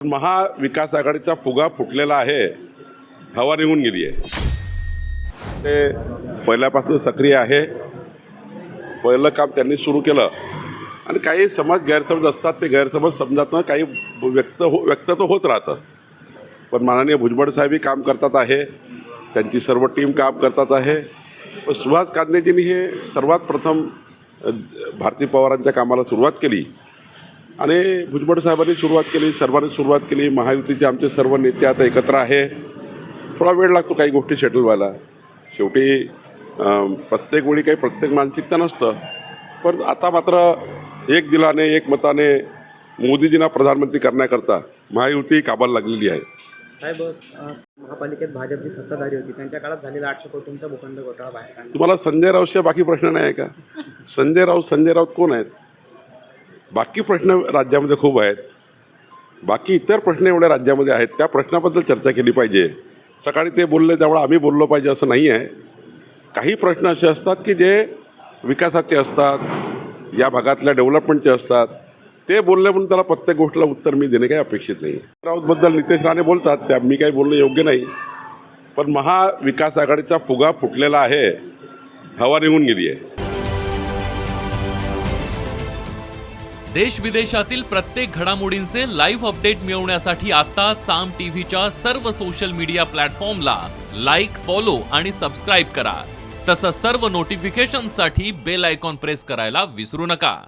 महाविकास आघाडीचा फुगा फुटलेला आहे, हवा निघून गेली आहे. ते पहिल्यापासून सक्रिय आहे. पहिलं काम त्यांनी सुरू केलं आणि काही समाज गैरसमज असतात, ते गैरसमज समजातनं काही व्यक्त तर होत राहतं. पण माननीय भुजबळ साहेबही काम करतात आहे, त्यांची सर्व टीम काम करतात आहे. पण सुहास कांदेजींनी हे सर्वात प्रथम भारती पवारांच्या कामाला सुरुवात केली आणि भुजबळ साहेबांनी सुरुवात केली, सर्वांनी सुरुवात केली. महायुतीचे आमचे सर्व नेते आता एकत्र आहे. थोडा वेळ लागतो काही गोष्टी सेटल व्हायला. शेवटी प्रत्येक वेळी काही प्रत्येक मानसिकता नसतं. पण आता मात्र एक दिलाने एक मताने मोदीजींना प्रधानमंत्री करण्याकरता महायुती काबाला लागलेली आहे. साहेब, महापालिकेत भाजपची सत्ताधारी होती, त्यांच्या काळात झालेला 800 कोटींचा भूखंड घोटाळा बाहेर काढला. तुम्हाला संजय राऊतशिवाय बाकी प्रश्न नाही आहे का? संजय राऊत कोण आहेत? बाकी प्रश्न राज्यामध्ये खूप आहेत. बाकी इतर प्रश्न एवढ्या राज्यामध्ये आहेत, त्या प्रश्नाबद्दल चर्चा केली पाहिजे. सकाळी ते बोलले त्यामुळे आम्ही बोललो पाहिजे असं नाही आहे. काही प्रश्न असे असतात की जे विकासाचे असतात, या भागातल्या डेव्हलपमेंटचे असतात. ते बोलले म्हणून त्याला प्रत्येक गोष्टीला उत्तर मी देणे काही अपेक्षित नाही. राऊतबद्दल नितेश राणे बोलतात, त्या मी काही बोलणं योग्य नाही. पण महाविकास आघाडीचा फुगा फुटलेला आहे, हवा निघून गेली आहे. देश विदेशातील प्रत्येक घडामोडींचे लाईव्ह अपडेट मिळवण्यासाठी आता साम टीव्हीच्या सर्व सोशल मीडिया प्लॅटफॉर्मला लाईक, फॉलो आणि सबस्क्राईब करा. तसंच सर्व नोटिफिकेशनसाठी बेल आयकॉन प्रेस करायला विसरू नका.